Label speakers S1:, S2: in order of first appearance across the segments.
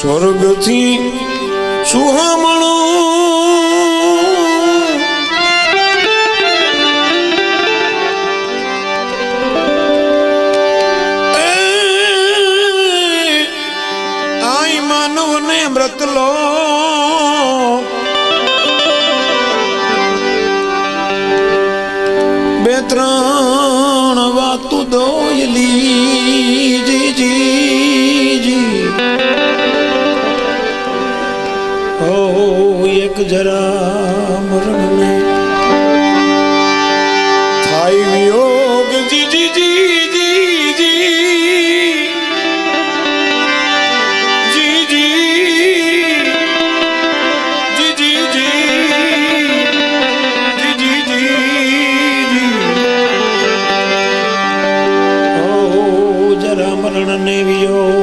S1: સ્વર્ગથી સુહામણો આઈ માનવને મૃતલો બે ત્રણ વાતો દોયલી જી ઓ એક જરા મરણને થાય વિયોગ જી જી જી જી જી જી જી ઓ જરા મરણને વિયોગ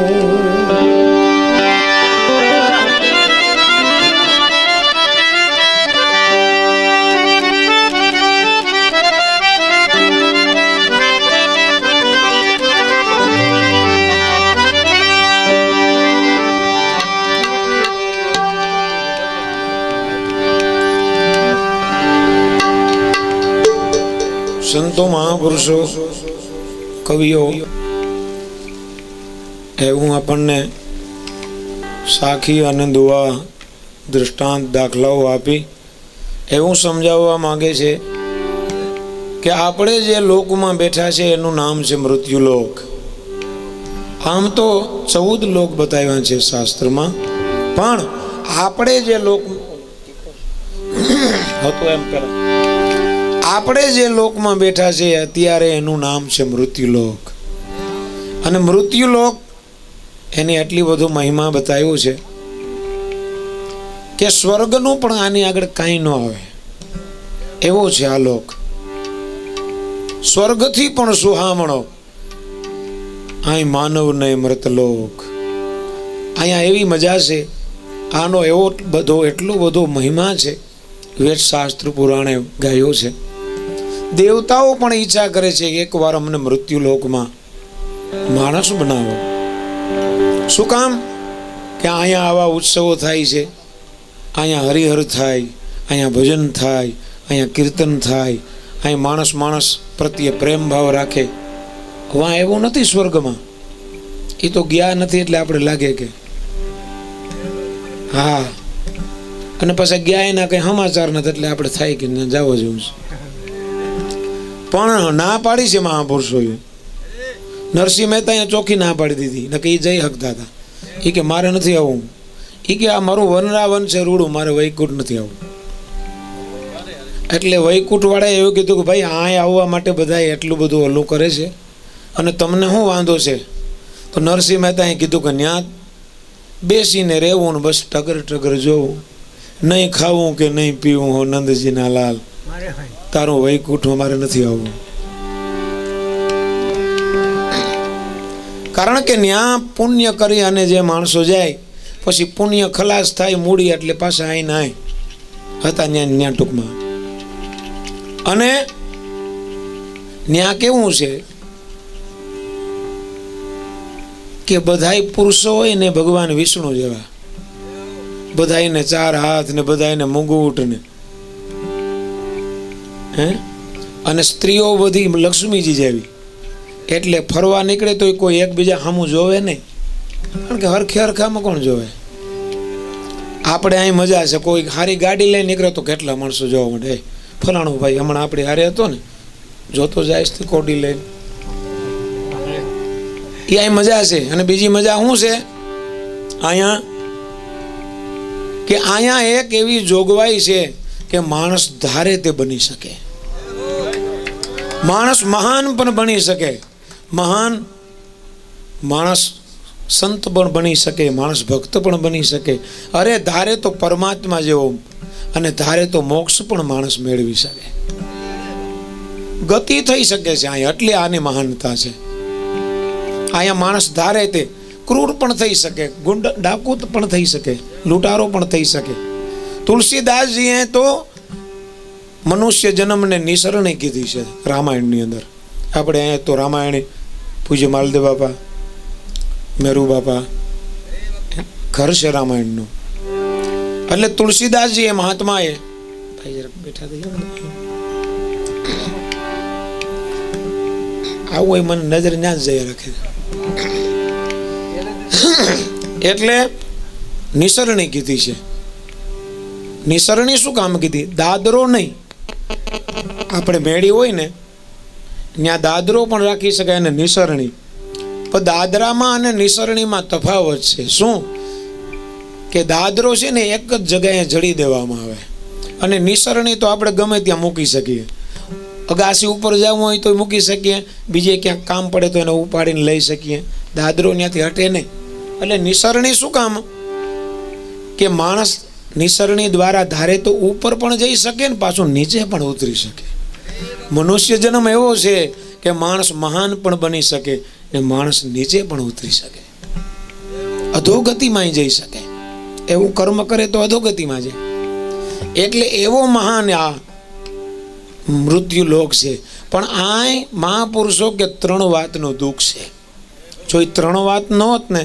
S1: સંતો મહાપુરુષો કવિઓ એવું આપણને સાખી અને દુઆ દૃષ્ટાંત દાખલાઓ આપી એવું સમજાવવા માંગે છે કે આપણે જે લોકમાં બેઠા છે એનું નામ છે મૃત્યુલોક. આમ તો 14 લોક બતાવ્યા છે શાસ્ત્રમાં, પણ આપણે જે લોક હતો એમ પેલા આપણે જે લોકમાં બેઠા છે અત્યારે એનું નામ છે મૃત્યુલોક. અને મૃત્યુલોક એની આટલી બધો મહિમા બતાવ્યો છે કે સ્વર્ગનું પણ આની આગળ કાંઈ ન આવે એવો છે આ લોક. સ્વર્ગથી પણ સુહામણો અહીં માનવ ને મૃતલોક. અહીંયા એવી મજા છે, આનો એવો બધો એટલો બધો મહિમા છે, વેદ શાસ્ત્ર પુરાણે ગાયો છે. દેવતાઓ પણ ઈચ્છા કરે છે કે એકવાર અમને મૃત્યુલોકમાં માણસ બનાવો. શું કામ? કે અહીંયા આવા ઉત્સવો થાય છે, અહીંયા હરિહર થાય, અહીંયા ભજન થાય, અહીંયા કીર્તન થાય, અહીં માણસ માણસ પ્રત્યે પ્રેમ ભાવ રાખે. વાં એવું નથી સ્વર્ગમાં. એ તો ગયા નથી એટલે આપણે લાગે કે હા, અને પછી ગયા એના કંઈ સમાચાર નથી એટલે આપણે થાય કે જાવો જેવું છે. પણ ના પાડી છે મહાપુરુષોએ. નરસિંહ મહેતા ચોખ્ખી ના પાડી દીધી, ન કે એ જઈ શકતા હતા. એ કે મારે નથી આવવું. એ કે આ મારું વનરાવન છે રૂડું, મારે વૈકુંઠ નથી આવવું. એટલે વૈકુંઠ વાળાએ એવું કીધું કે ભાઈ આ આવવા માટે બધા એટલું બધું ઓલું કરે છે અને તમને શું વાંધો છે? તો નરસિંહ મહેતાએ કીધું કે ન્યા બેસીને રહેવું ને બસ ટગર ટગર જોવું, નહીં ખાવું કે નહીં પીવું હો નંદજીના લાલ, તારું વૈકુંઠ મારે નથી આવવું. કારણ કે ન્યા પુણ્ય કરી અને જે માણસો જાય પછી પુણ્ય ખલાસ થાય મૂડી એટલે પાછા આવીને આય હતા ન્યા ટૂંકમાં. અને ન્યા કેવું છે કે બધાય પુરુષો હોય ને ભગવાન વિષ્ણુ જેવા, બધાને 4 હાથ ને બધાને મુગુટ ને અને સ્ત્રીઓ બધી લક્ષ્મીજી જેવી. એટલે ફરવા નીકળે તો કોઈ એકબીજા સામું જોવે નહીં, કારણ કે હરખે હરખામાં કોણ જોવે? આપણે અહીં મજા છે, કોઈ સારી ગાડી લઈને નીકળે તો કેટલા માણસો જોવા મળે. ફલાણું ભાઈ હમણાં આપણે હારે હતો ને, જોતો જાય છે કોડી લઈને. એ અહીં મજા છે. અને બીજી મજા શું છે અહીંયા? કે અહીંયા એક એવી જોગવાઈ છે કે માણસ ધારે તે બની શકે, માણસ મહાન પણ બની શકે, મહાન માણસ સંત પણ બની શકે, માણસ ભક્ત પણ બની શકે. અરે ધારે તો પરમાત્મા જેવો અને ધારે તો મોક્ષ પણ માણસ મેળવી શકે, ગતિ થઈ શકે છે અહીંયા. એટલે આની મહાનતા છે. અહીંયા માણસ ધારે તે ક્રૂર પણ થઈ શકે, ગુંડ ડાકુ પણ થઈ શકે, લૂંટારો પણ થઈ શકે. તુલસીદાસજીએ તો મનુષ્ય જન્મને નિસરણી કીધી છે રામાયણની અંદર. આપણે અહીંયા તો રામાયણ પૂજ્ય માલદેવ બાપા, મેરુ બાપા, ઘર છે રામાયણનું. એટલે તુલસીદાસજી એ મહાત્માએ ભાઈ જરાક બેઠા થઈ જાઓ. આવું હોય મને નજર ના જ જઈ રાખે. એટલે નિસરણી કીધી છે. નિસરણી શું કામ કીધી? દાદરો નહીં. આપણે મેળી હોય ને ત્યાં દાદરો પણ રાખી શકાય અને નિસરણી. પણ દાદરામાં અને નિસરણીમાં તફાવત છે. શું કે દાદરો છે ને એક જ જગ્યાએ જડી દેવામાં આવે અને નિસરણી તો આપણે ગમે ત્યાં મૂકી શકીએ. અગાસી ઉપર જવું હોય તો મૂકી શકીએ, બીજે ક્યાંક કામ પડે તો એને ઉપાડીને લઈ શકીએ. દાદરો ત્યાંથી હટે નહીં. એટલે નિસરણી શું કામ? કે માણસ નિસરણી દ્વારા ધારે તો ઉપર પણ જઈ શકે ને પાછું નીચે પણ ઉતરી શકે. મનુષ્ય જન્મ એવો છે કે માણસ મહાન પણ બની શકે ને માણસ નીચે પણ ઉતરી શકે, અધોગતિમાં જઈ શકે. એવું કર્મ કરે તો અધોગતિમાં જાય. એટલે એવો મહાન આ મૃત્યુ લોક છે. પણ આ મહાપુરુષો કે 3 વાતનું દુઃખ છે. જો એ 3 વાત ન હોત ને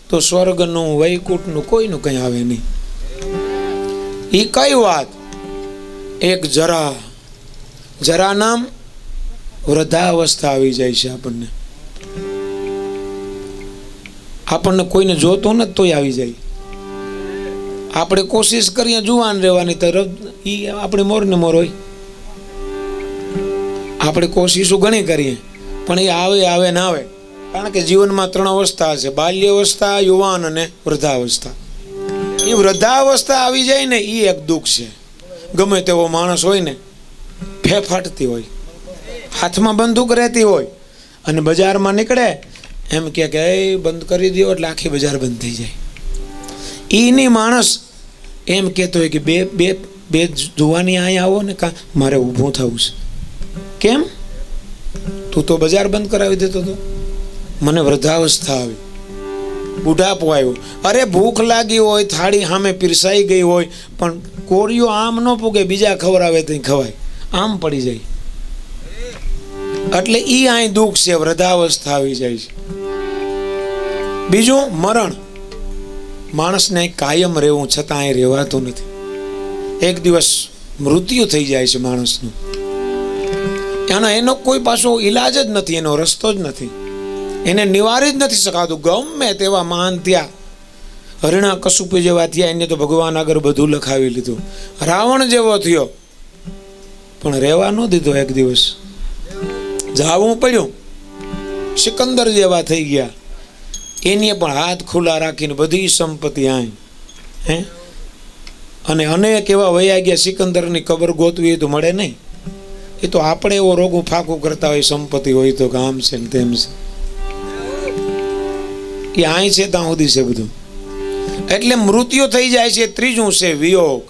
S1: તો સ્વર્ગનું વૈકુંઠનું કોઈનું કંઈ આવે નહીં. એ કઈ વાત? એક જરા. જરા નામ વૃદ્ધાવસ્થા આવી જાય છે. આપણને કોઈને જોતો ન તોય આવી જાય. આપણે કોશિશ કરીએ જુવાન રહેવાની તરફ, એ આપણે મોર ને મોર હોય. આપણે કોશિશો ઘણી કરીએ પણ એ આવે ના આવે. કારણ કે જીવનમાં 3 અવસ્થા છે: બાલ્યાવસ્થા, યુવાન અને વૃદ્ધાવસ્થા. એ વૃદ્ધાવસ્થા આવી જાય ને એ એક દુઃખ છે. ગમે તેવો માણસ હોય ને, ફેફાટતી હોય, હાથમાં બંદૂક રહેતી હોય અને બજારમાં નીકળે એમ કે એ બંધ કરી દો એટલે આખી બજાર બંધ થઈ જાય. એની માણસ એમ કહેતો હોય કે બે જુવાની અહીંયા આવો ને, કાં મારે ઊભું થવું છે. કેમ? તું તો બજાર બંધ કરાવી દેતો હતો. મને વૃદ્ધાવસ્થા આવી, બુઢાપો આવ્યો. અરે ભૂખ લાગી હોય, થાળી સામે પીરસાઈ ગઈ હોય, પણ કોરિયો આમ ન પૂગે, બીજા ખવડાવે તો ખવાય, આમ પડી જાય. એટલે ઈ અહીં દુઃખ છે, વૃદ્ધાવસ્થા આવી જાય છે. બીજું મરણ. માણસને કાયમ રહેવું છતાં અહીં રહેવાતું નથી. એક દિવસ મૃત્યુ થઈ જાય છે માણસનું. એનો કોઈ પાછો ઈલાજ જ નથી, એનો રસ્તો જ નથી, એને નિવારી જ નથી શકાતું. ગમે તેવા મહાન થયા, હરિણા કશુપ જેવા થયા, એને તો ભગવાન આગળ બધું લખાવી લીધું. રાવણ જેવો થયો પણ રહેવા ન દીધો. એક દિવસ જાવું પડ્યું. સિકંદર જેવા થઈ ગયા, એની પણ હાથ ખુલ્લા રાખીને બધી સંપત્તિ આય અને અનેક એવા વયા ગયા. સિકંદરની કબર ગોતવી તો મળે નહીં. એ તો આપણે એવો રોગું ફાકું કરતા હોય, સંપત્તિ હોય તો આમ છે ને તેમ છે. એ આય છે ત્યાં સુધી છે બધું. એટલે મૃત્યુ થઈ જાય છે. ત્રીજું છે વિયોગ.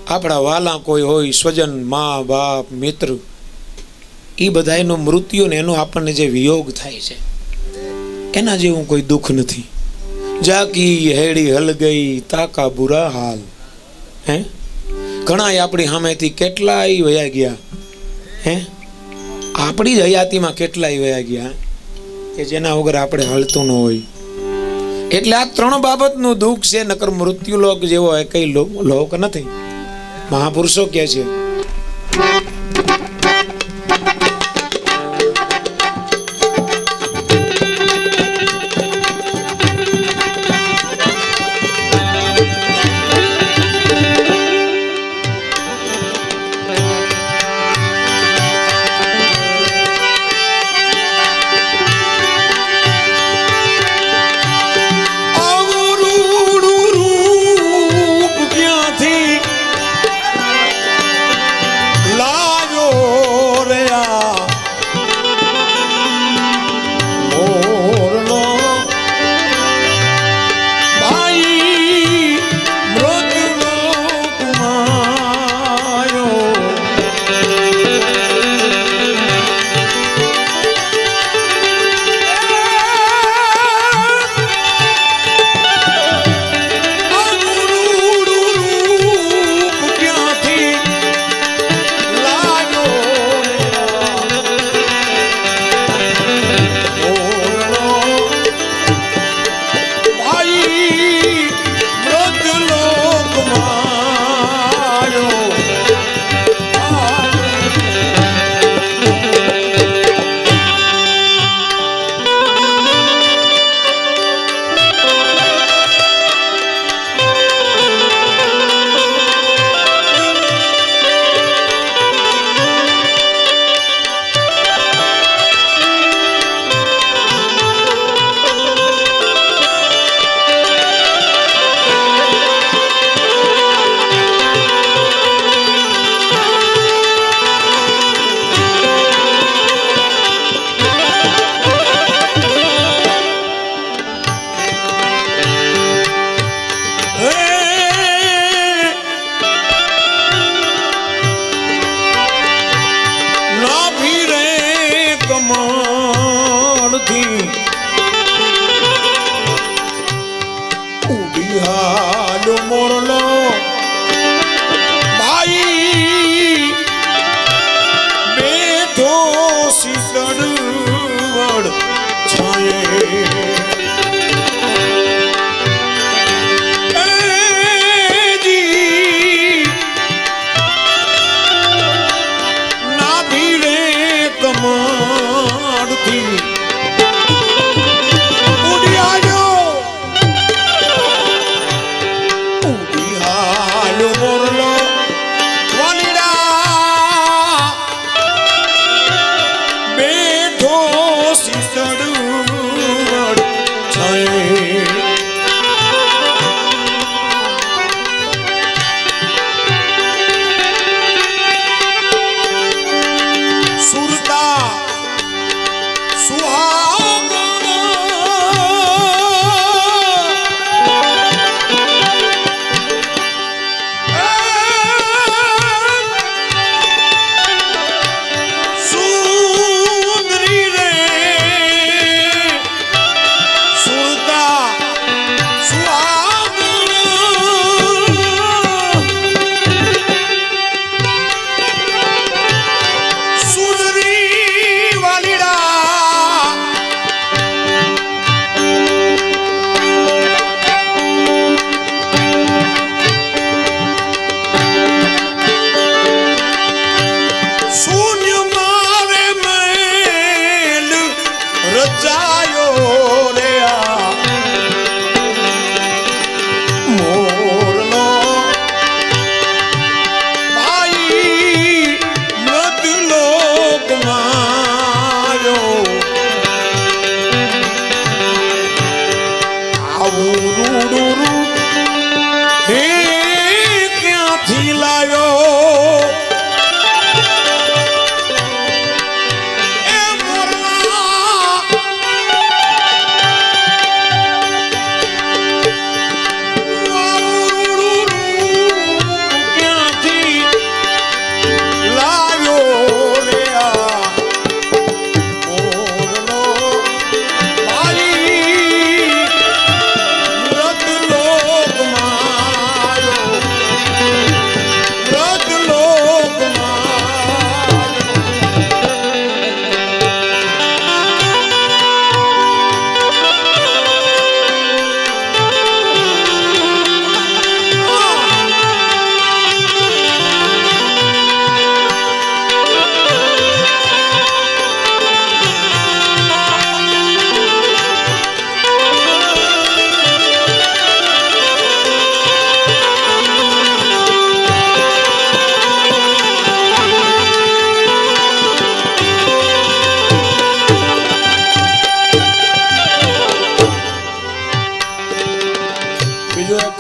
S1: આપણા વાલા કોઈ હોય, સ્વજન, મા બાપ, મિત્ર, એ બધાનો મૃત્યુ ને એનો આપણને જે વિયોગ થાય છે, એના જેવું કોઈ દુઃખ નથી. જાકી હેડી હલ ગઈ તાકા બુરા હાલ. ઘણા આપણી સામેથી કેટલાય વયા ગયા. આપણી જ હયાતીમાં કેટલાય વયા ગયા કે જેના વગર આપણે હાલતું ન હોય. એટલે આ 3 બાબતનું દુઃખ છે. નકર મૃત્યુ લોક જેવો કઈ લોક નથી. મહાપુરુષો કહે છે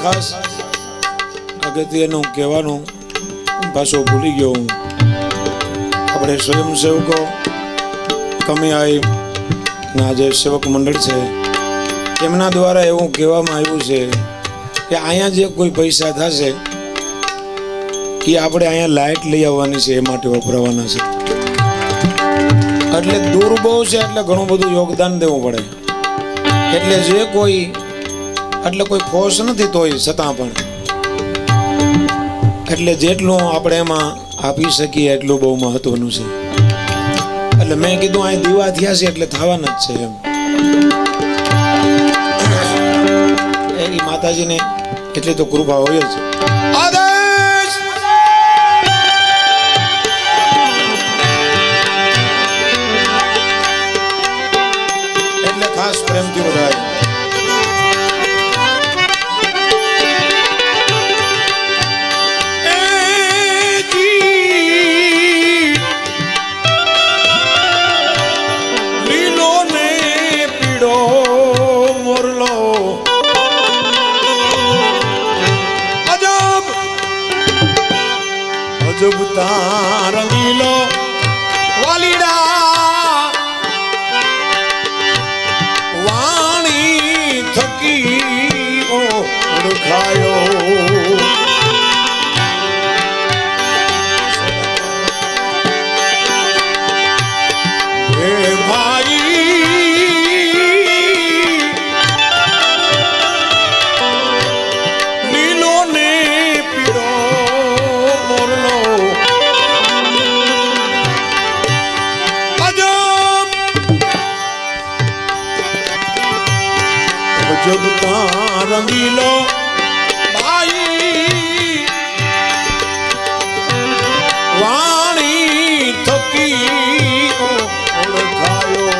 S1: ખાસ અગત્યનું કહેવાનું પાછો ભૂલી ગયો હું. આપણે સ્વયંસેવકો કમિયાઈ ના જે સેવક મંડળ છે એમના દ્વારા એવું કહેવામાં આવ્યું છે કે અહીંયા જે કોઈ પૈસા થશે એ આપણે અહીંયા લાઇટ લઈ આવવાની છે એ માટે વપરાવાના છે. એટલે દૂર બહુ છે એટલે ઘણું બધું યોગદાન દેવું પડે. એટલે જે કોઈ એટલે કોઈ ફોર્સ નથી તોય છતાં પણ એટલે જેટલું આપણે એમાં આપી શકીએ એટલું બહુ મહત્વનું છે. એટલે મેં કીધું અહીં દીવા થયા છે એટલે થવાના જ છે એમ. એની માતાજીને એટલી તો કૃપા હોય જ. એટલે ખાસ પ્રેમથી વધારે રંગીલો વાલીડા વાણી થકી ઓળખાયો. હે ભાઈ લીલો ને પીળો મોરલો જગતા રંગીલો ભાઈ વાણી થકી ઓળખાયો.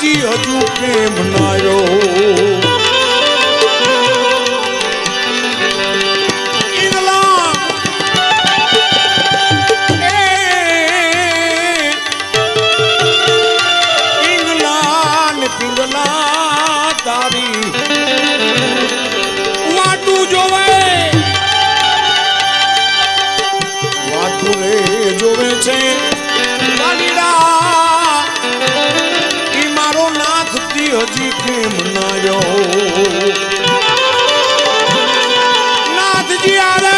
S1: નાથજી હજુ કેમ નાયો હજી કેમ નાયો નાથજી આવે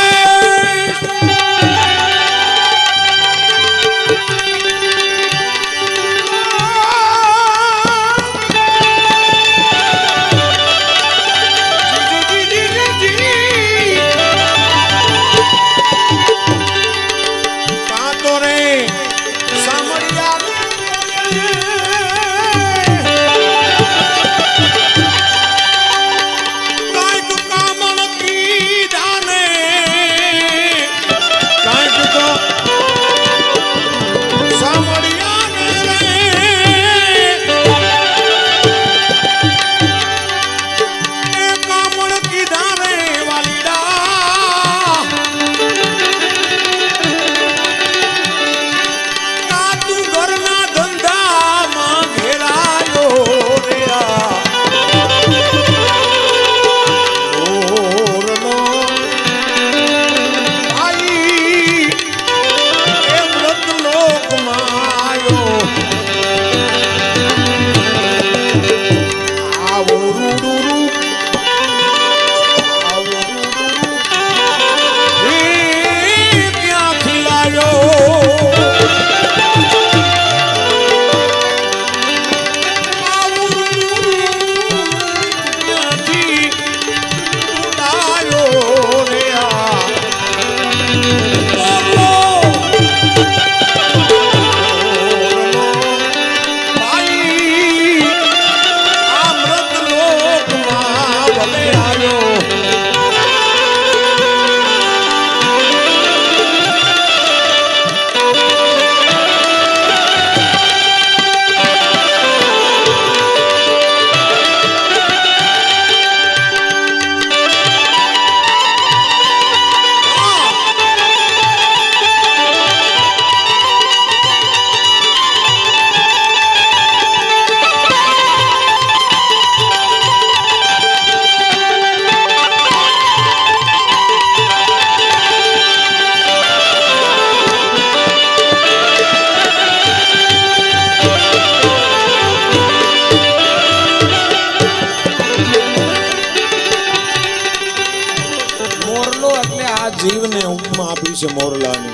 S1: જીવને ઉપમા આપી છે મોરલાને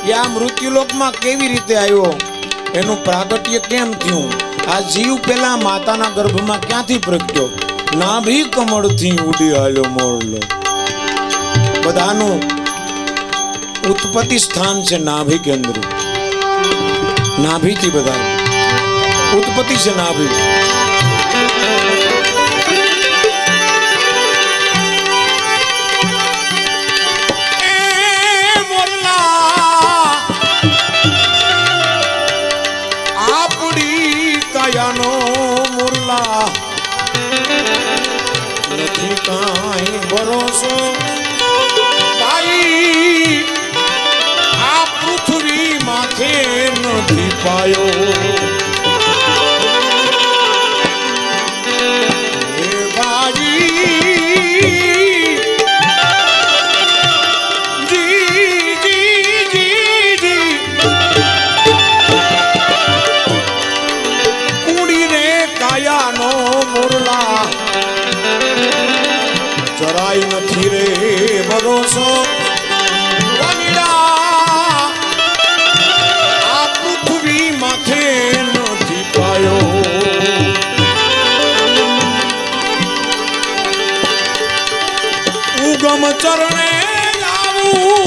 S1: એ આ મૃત્યુલોકમાં કેવી રીતે આવ્યો એનું પ્રાગટ્ય કેમ થયું આ જીવ પેલા માતાના ગર્ભમાં ક્યાંથી પ્રગટ્યો નાભી કમળથી ઉડી આવ્યો મોરલો બધાનું ઉત્પત્તિ સ્થાન છે નાભી કેન્દ્ર નાભીથી બધા ઉત્પત્તિ છે નાભી નો મુરલા નથી કાંઈ ભરોસો ભાઈ આ પૃથ્વી માથે નથી પાયો જરાય નથી રે ભરોસો આ પૃથ્વી માથે નથી પાયો ઉગમ ચરણે આવું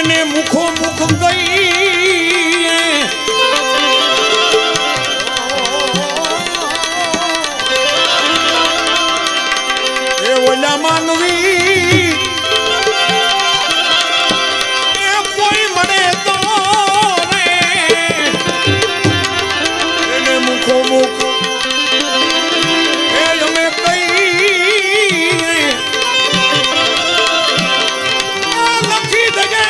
S1: એને મુખો મુખ ગઈ એ ઓલા માનવી એ કોઈ મળે તો એને મુખો મુખ એ અમે કઈ લખી દગે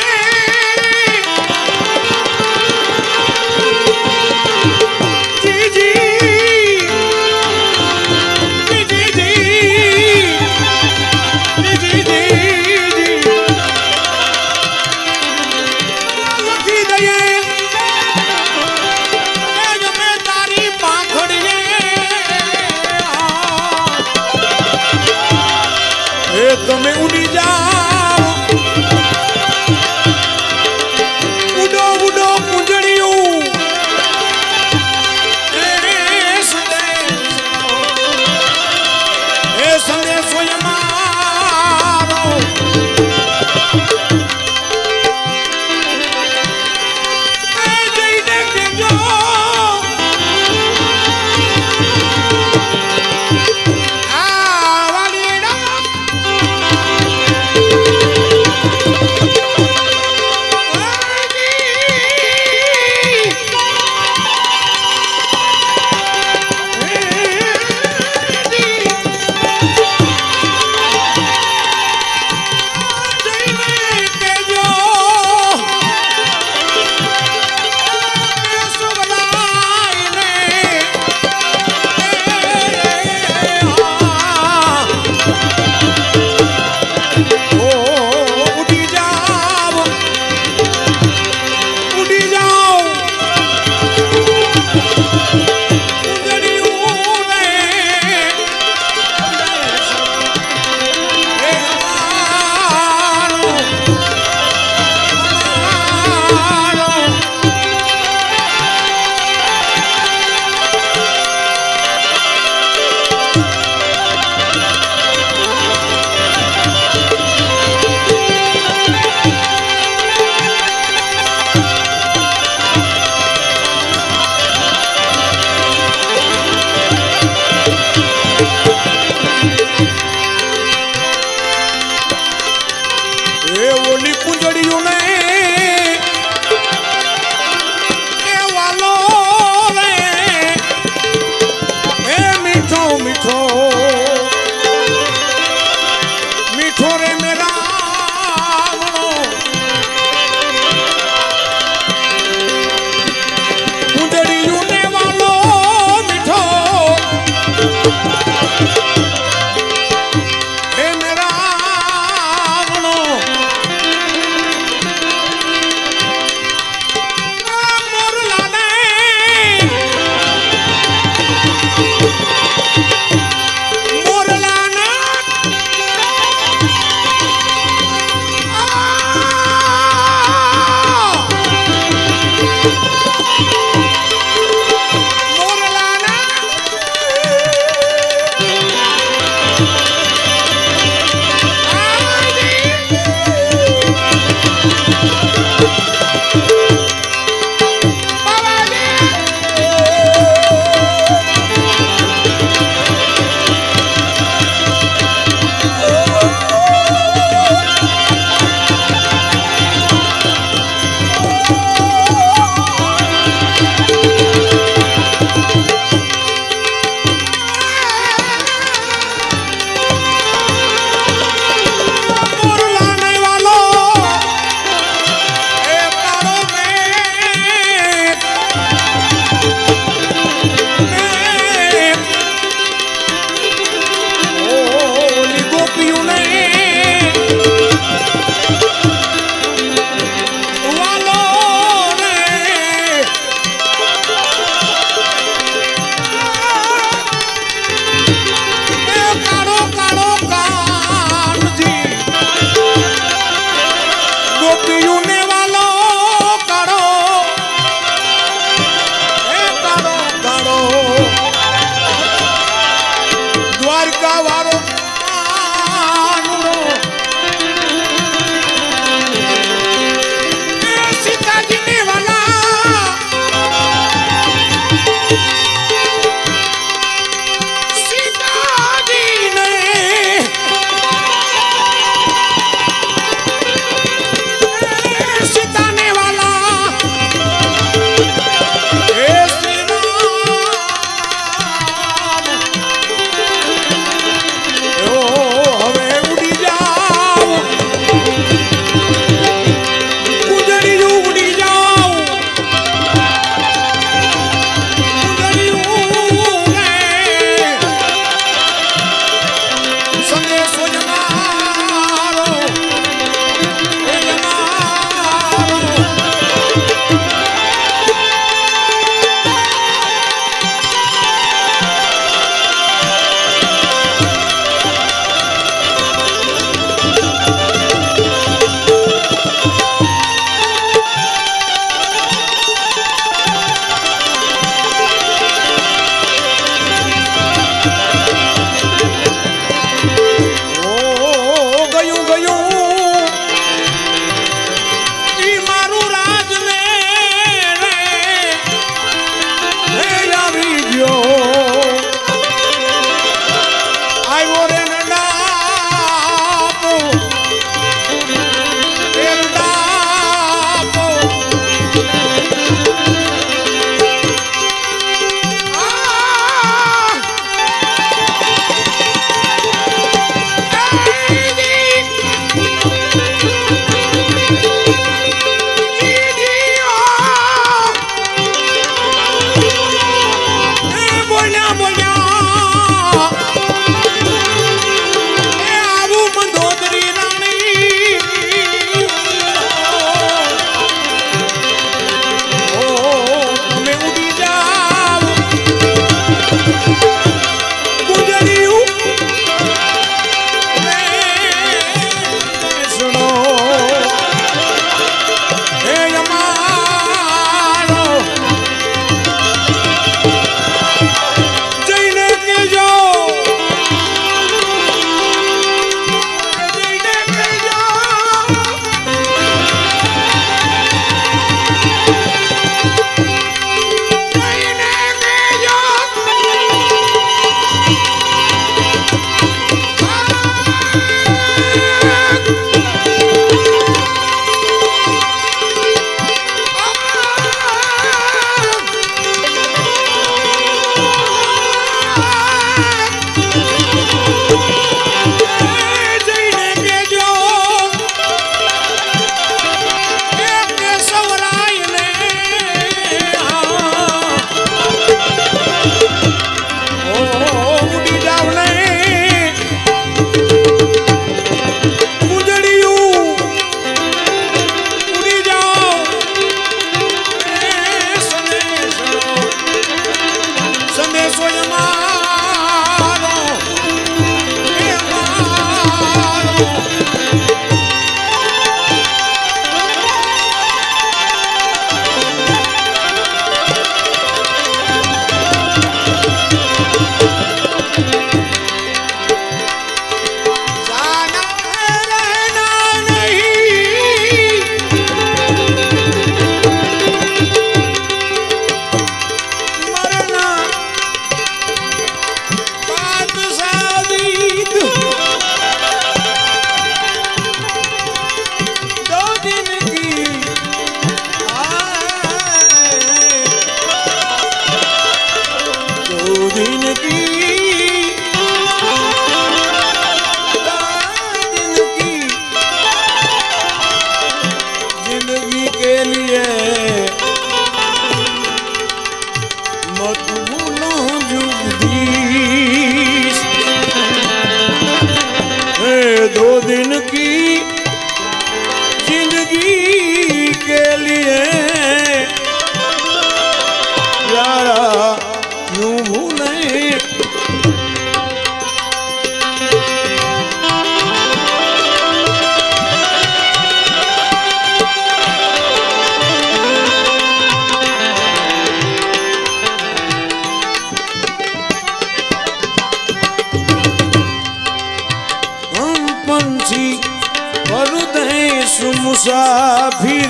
S1: मुसाफिर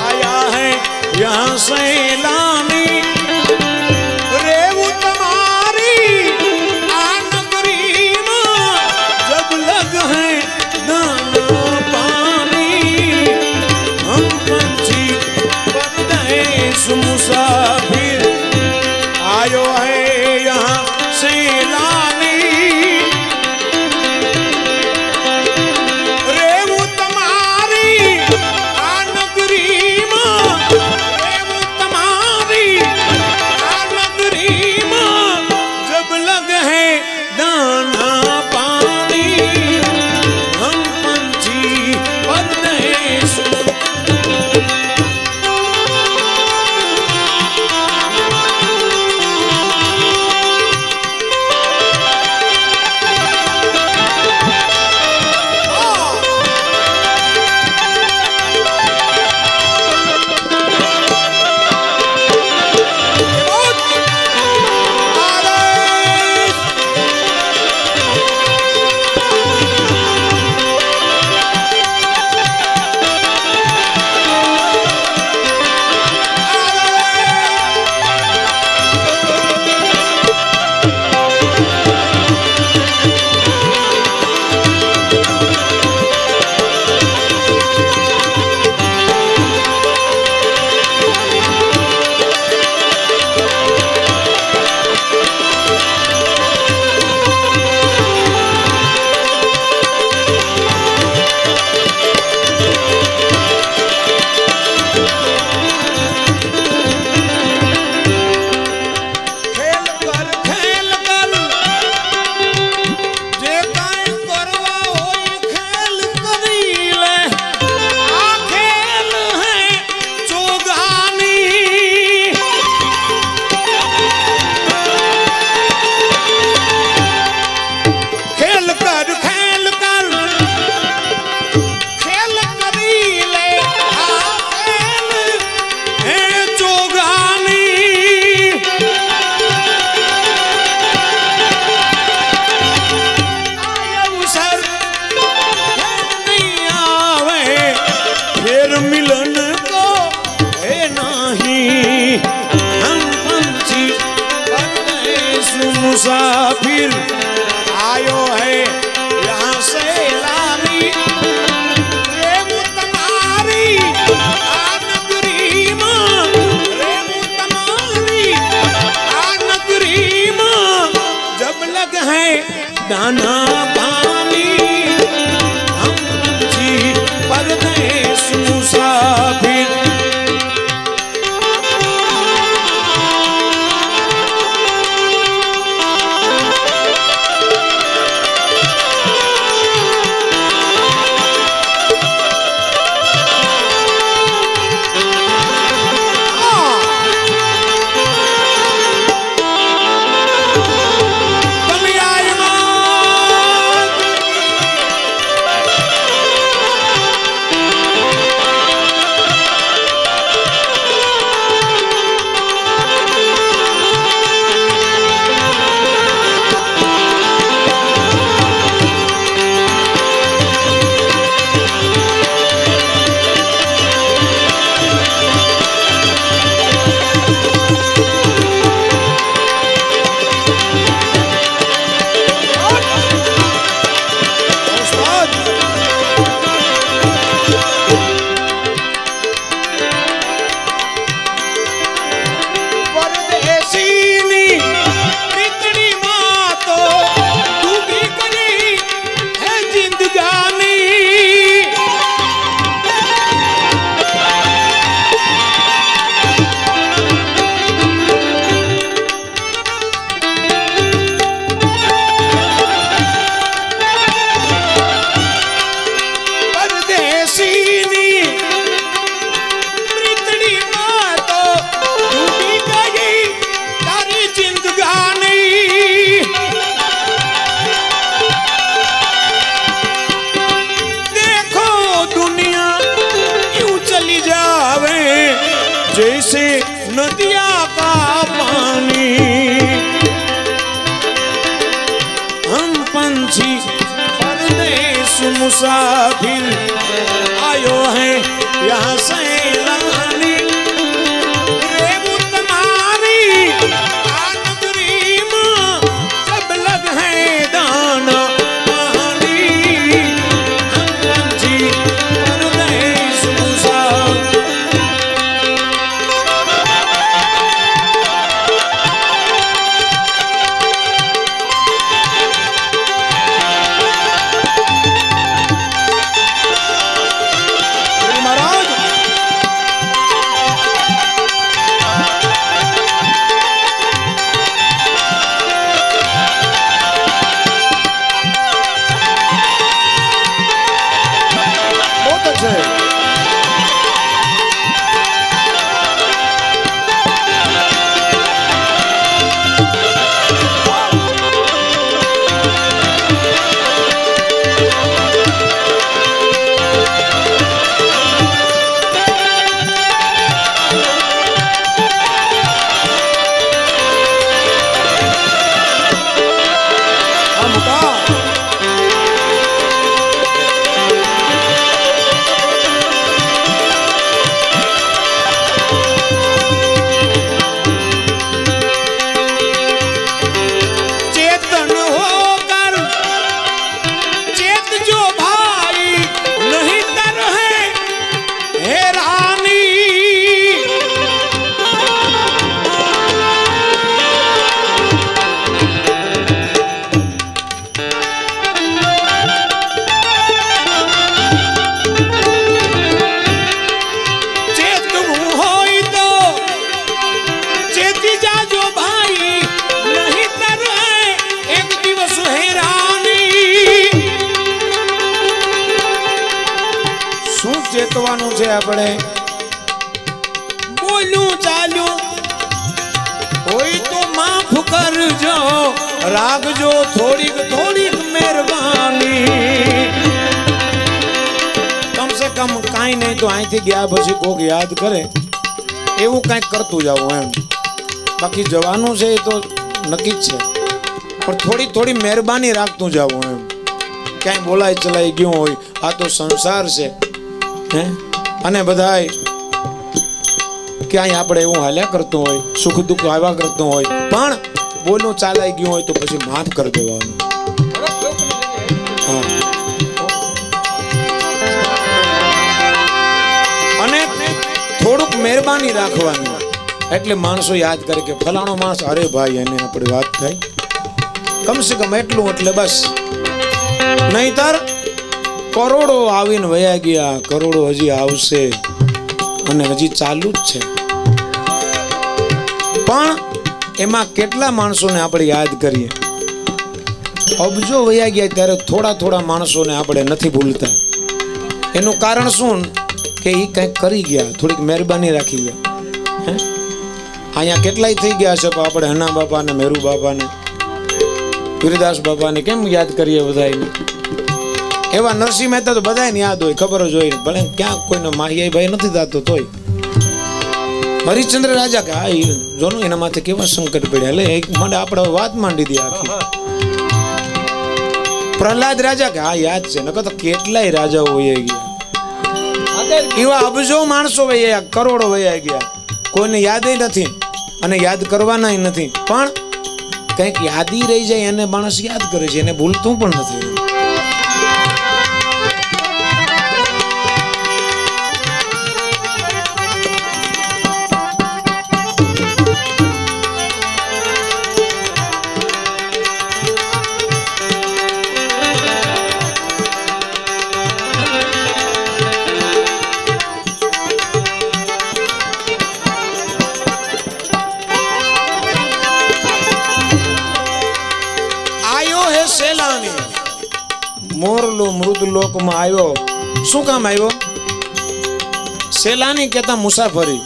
S1: आया है यहाँ सैलानी रेवू तुम्हारी आनगरी में जब लग है दाना पानी हम पंछी परदेश मुसाफिर आयो है यहाँ सैलानी मुसाफिर आयो है यहाँ सैलानी रेवू तुम्हारी आनगरी में रेवू तुम्हारी आनगरी में जब लग है दाना पानी हम पंछी परदेश मुसाफिर जैसे नदिया का पानी हम पंछी परदेश मुसाफिर आयो है यहाँ सैलानी रेबू तुम्हारी आनगरी में जब लग है दाना पानी हम जी परदेश मुसाफिर ચેતવાનું છે આપણે બોલું ચાલ્યું કોઈ તો માફ કરજો રાખજો થોડીક થોડીક મહેરબાની કમ સે કમ કાંઈ નહીં તો અહીંથી ગયા પછી કોક યાદ કરે એવું કાંઈક કરતું જાવ એમ બાકી જવાનું છે એ તો નક્કી જ છે પણ થોડી થોડી મહેરબાની રાખતું જાવ એમ ક્યાંય બોલાય ચલાઈ ગયું હોય આ તો સંસાર છે અને બધાય ક્યાંય આપણે એવું હાલ્યા કરતું હોય સુખ દુઃખ આવ્યા કરતું હોય પણ બોલું ચાલાઈ ગયું હોય તો પછી માફ કરી દેવાનું અને થોડુંક મહેરબાની રાખવાની એટલે માણસો યાદ કરે કે ફલાણો માણસ અરે ભાઈ એને આપણે વાત થઈ કમસે કમ એટલું એટલે બસ નહીતર કરોડો આવીને વયા ગયા કરોડો હજી આવશે અને હજી ચાલુ જ છે પણ એમાં કેટલા માણસોને આપણે યાદ કરીએ અબજો વયા ગયા ત્યારે થોડા થોડા માણસોને આપણે નથી ભૂલતા એનું કારણ શું કે એ કંઈક કરી ગયા થોડીક મહેરબાની રાખી ગયા અહીંયા કેટલાય થઈ ગયા છે પણ આપણે હના બાપાને મેરુ બાપાને વીરદાસ બાપાને કેમ યાદ કરીએ બધાને એવા નરસિંહ મહેતા તો બધાને યાદ હોય ખબર જ હોય ભલે ક્યાંક કોઈને માહિયાભાઈ નથી થતો તોય હરિશ્ચંદ્ર રાજા કે હા જોનું એના માથે કેવા સંકટ પડ્યા એટલે એક મને આપણે વાત માંડી દી આખી પ્રહલાદ રાજા કે હા યાદ છે નકર તો કેટલાય રાજાઓ વયા ગયા એવા અબજો માણસો વયા કરોડો વયા ગયા કોઈને યાદ નથી અને યાદ કરવાના નથી પણ કંઈક યાદી રહી જાય એને માણસ યાદ કરે છે એને ભૂલતું પણ નથી મોરલો મૃદલોકમાં આવ્યો શું કામ આવ્યો સેલાની કહેતા મુસાફરી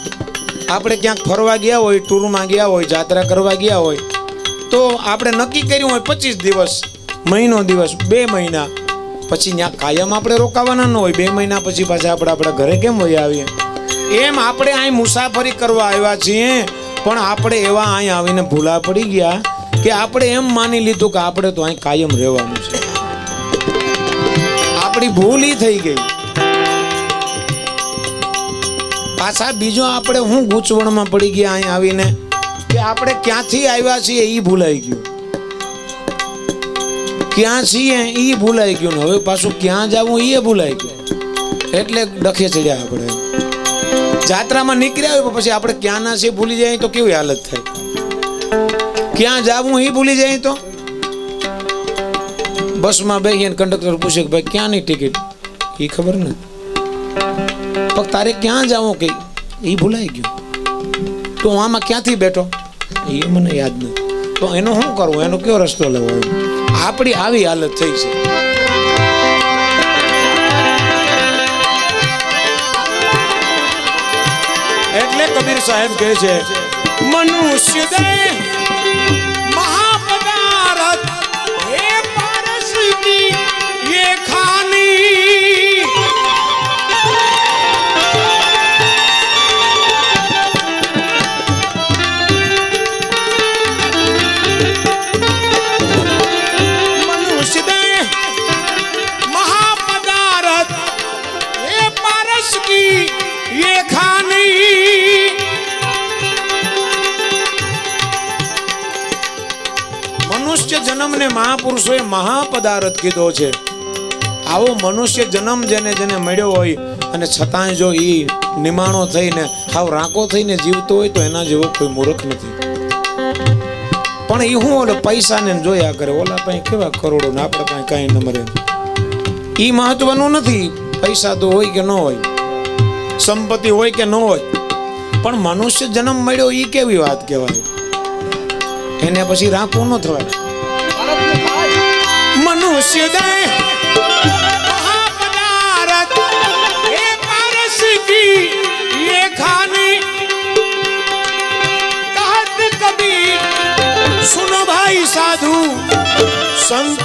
S1: આપણે ક્યાંક ફરવા ગયા હોય ટૂરમાં ગયા હોય જાત્રા કરવા ગયા હોય તો આપણે નક્કી કર્યું હોય 25 દિવસ મહિનો દિવસ 2 મહિના પછી ત્યાં કાયમ આપણે રોકાવાના ન હોય 2 મહિના પછી પાછા આપણે આપણા ઘરે કેમ વહી આવીએ એમ આપણે અહીં મુસાફરી કરવા આવ્યા છીએ પણ આપણે એવા અહીં આવીને ભૂલા પડી ગયા કે આપણે એમ માની લીધું કે આપણે તો અહીં કાયમ રહેવાનું છે આપણી ભૂલ ઈ થઈ ગઈ. પાછા બીજો આપણે હું ગૂંચવણમાં પડી ગયા અહીં આવીને કે આપણે ક્યાંથી આવ્યા છીએ ઈ ભૂલાઈ ગયું, ક્યાં છીએ ઈ ભૂલાઈ ગયું ને હવે પાછું ક્યાં જવું ઈ ભૂલાઈ ગયું. એટલે ડખે ચડ્યા આપણે. જાત્રામાં નીકળ્યા હોય પછી આપણે ક્યાં ના છીએ ભૂલી જાય તો કેવી હાલત થાય. ક્યાં જવું ઈ ભૂલી જાય તો બસમાં બેસીને કંડક્ટર પૂછે કે ભાઈ ક્યાંની ટિકિટ, એ ખબર નથી, પણ તારે ક્યાં જવું કે એ ભૂલાઈ ગયું. તો હું આમાં ક્યાંથી બેઠો એ મને યાદ નથી. તો એનું શું કરવું, એનો કયો રસ્તો લેવો? આપણી આવી હાલત થઈ છે. એટલે કબીર સાહેબ કહે છે મનુષ્ય દેહ મહાપદાર્થ હે પારસ કી ये खानी मनुष्य देह महापदार्थ हे पारस की ये खानी મનુષ્ય જન્મને મહાપુરુષોએ મહાપદાર્થ કીધો છે. આવો મનુષ્ય જન્મ જેને જેને મળ્યો હોય અને છતાંય જો એ નિમાણો થઈને હાવ રાંકો થઈને જીવતો હોય તો એના જેવો કોઈ મૂર્ખ નથી. પણ એ હું ઓલો પૈસાને જોયા કરે, ઓલા પાસે કેવા કરોડો ને આપણે પાસે કાંઈ ન મળે. એ મહત્વનું નથી, પૈસા તો હોય કે ન હોય, સંપત્તિ હોય કે ન હોય, પણ મનુષ્ય જન્મ મળ્યો એ કેવી વાત કહેવાય. એને પછી રાખવું ન થવાય. મનુષ્ય દેહ મહાપદાર્થ હે પારસ કી ये खानी कहत कबीर सुनो भाई साधु संत